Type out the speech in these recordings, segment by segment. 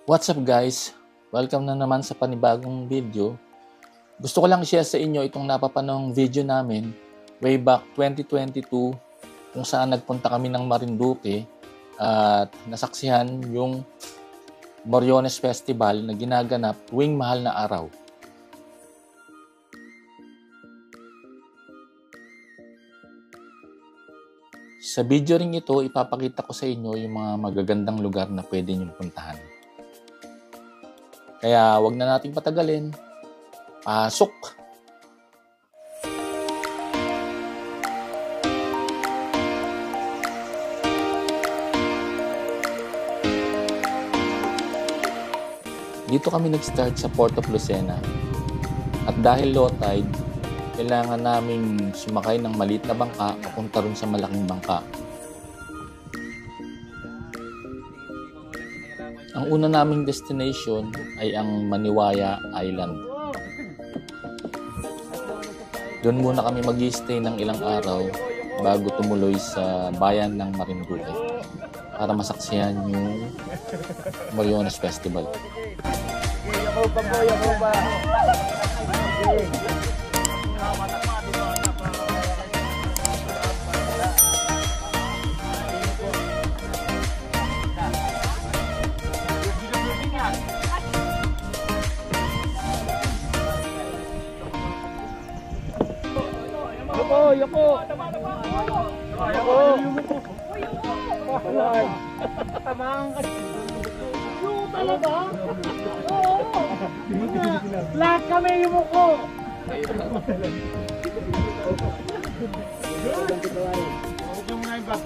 What's up guys? Welcome na naman sa panibagong video. Gusto ko lang i-share sa inyo itong napapanahong video namin way back 2022 kung saan nagpunta kami ng Marinduque at nasaksihan yung Moriones Festival na ginaganap tuwing mahal na araw. Sa video ring ito, ipapakita ko sa inyo yung mga magagandang lugar na pwede niyong puntahan. Kaya wag na nating patagalin. Pasok! Dito kami nag-start sa Port of Lucena. At dahil low tide, kailangan naming sumakay ng maliit na bangka papunta rin sa malaking bangka. Ang una naming destination ay ang Maniwaya Island. Doon muna kami mag-i-stay ng ilang araw bago tumuloy sa bayan ng Marinduque para masaksihan yung Moriones Festival. Yoko! Tamang kasi. Yung talaga? Oo! Lahat kami yung muko! Huwag mo na yung bag.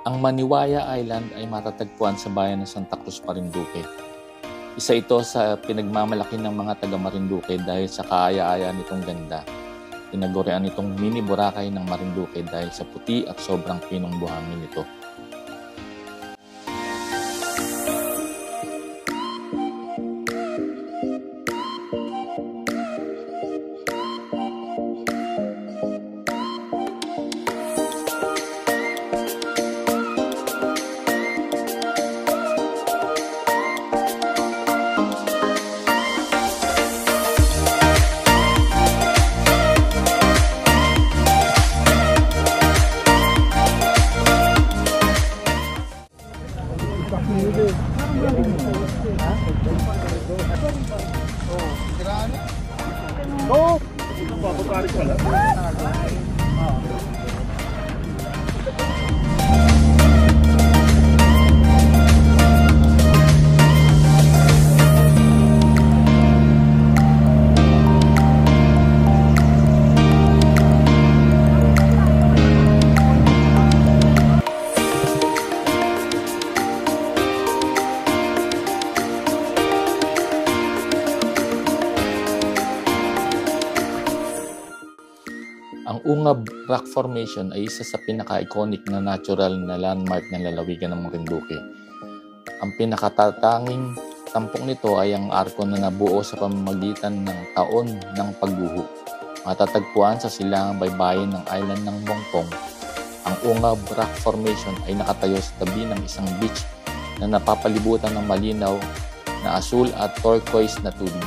Ang Maniwaya Island ay matatagpuan sa bayan ng Santa Cruz, Marinduque. Isa ito sa pinagmamalaki ng mga taga Marinduque dahil sa kaaya-aya nitong ganda. Tinagurian itong mini Boracay ng Marinduque dahil sa puti at sobrang pinong buhangin nito. Oo. Papapari ko lang. Ang Ungab Rock Formation ay isa sa pinaka-iconic na natural na landmark ng lalawigan ng Marinduque. Ang pinakatatanging tampok nito ay ang arko na nabuo sa pamamagitan ng taon ng pagguho. Matatagpuan sa silangang baybayin ng island ng Mongpong. Ang Ungab Rock Formation ay nakatayo sa tabi ng isang beach na napapalibutan ng malinaw na asul at turquoise na tubig.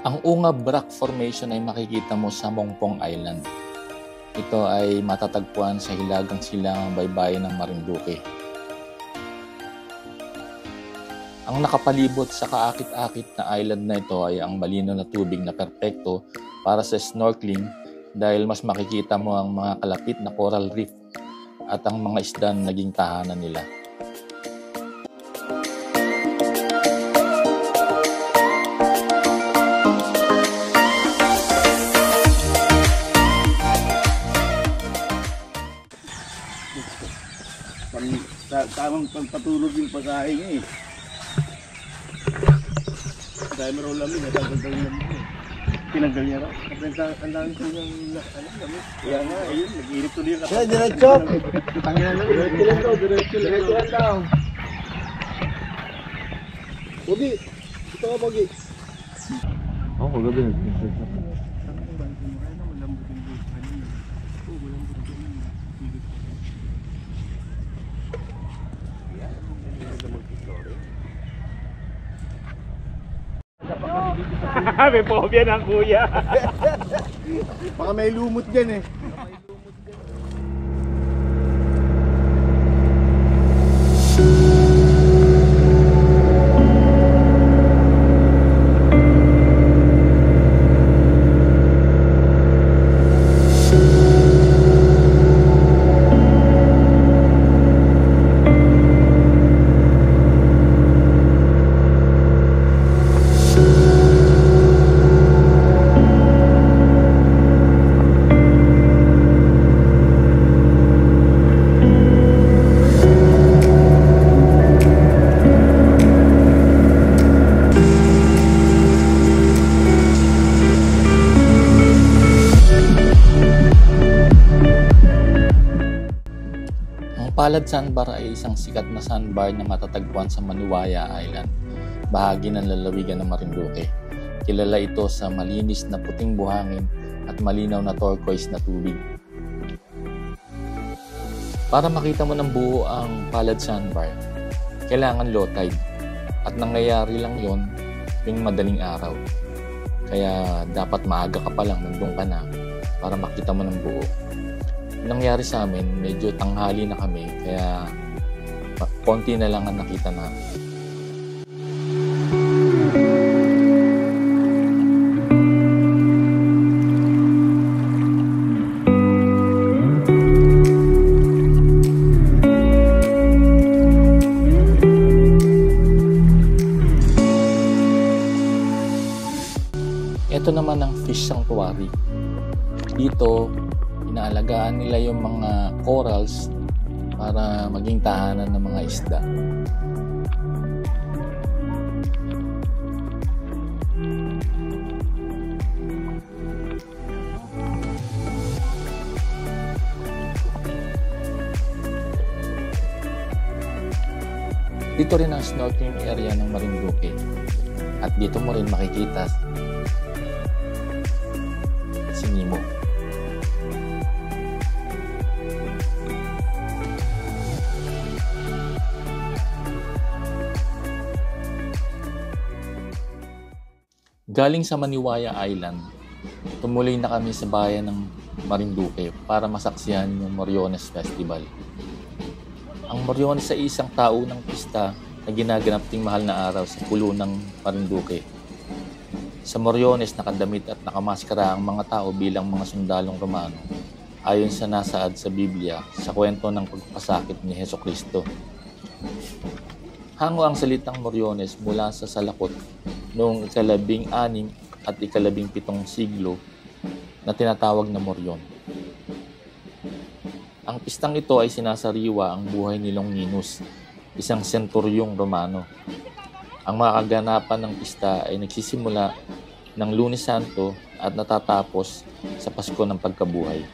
Ang Ungab Rock Formation ay makikita mo sa Mongpong Island. Ito ay matatagpuan sa hilagang silangang baybayin ng Marinduque. Ang nakapalibot sa kaakit-akit na island na ito ay ang malinaw na tubig na perpekto para sa snorkeling dahil mas makikita mo ang mga kalapit na coral reef at ang mga isda na naging tahanan nila. Tamang pagpatulog yung pagkain niya eh. Dahil meron lamin, natanggal yung lamin eh. Tinanggal niya raw. Ang dami ko yung lamin. Kaya nga, ayun, nag-iirip tuloy yung kapatid. Diretso! Tangin na lamin. Diretso lang daw, diretso lang daw. Pogi! Ito ka, Pogi. Oo, kagabi. May phobia ng kuya. Baka may lumot dyan eh. Palad Sandbar ay isang sikat na sandbar na matatagpuan sa Manuaya Island, bahagi ng lalawigan ng Marinduque. Kilala ito sa malinis na puting buhangin at malinaw na turquoise na tubig. Para makita mo ng buo ang Palad Sandbar, kailangan low tide at nangyayari lang yon tuwing madaling araw. Kaya dapat maaga ka pa lang, nandun ka na para makita mo ng buo. Nangyari sa amin, medyo tanghali na kami, kaya konti na lang ang nakita namin. Ito naman ang fish sanctuary. Dito, inaalagaan nila yung mga corals para maging tahanan ng mga isda. Dito rin ang snorkeling area ng Marinduque at dito mo rin makikita si Nemo. Galing sa Maniwaya Island, tumuloy na kami sa bayan ng Marinduque para masaksihan yung Moriones Festival. Ang Moriones ay isang taunang pista na ginaganap ting mahal na araw sa pulo ng Marinduque. Sa Moriones, nakadamit at nakamaskara ang mga tao bilang mga sundalong Romano, ayon sa nasaad sa Biblia sa kwento ng pagpasakit ni Hesukristo. Hango ang salitang Moriones mula sa salakot noong ika-16 at ika-17 siglo na tinatawag na Morion. Ang pistang ito ay sinasariwa ang buhay ni Longinus, isang senturyong Romano. Ang mga kaganapan ng pista ay nagsisimula ng Lunes Santo at natatapos sa Pasko ng Pagkabuhay.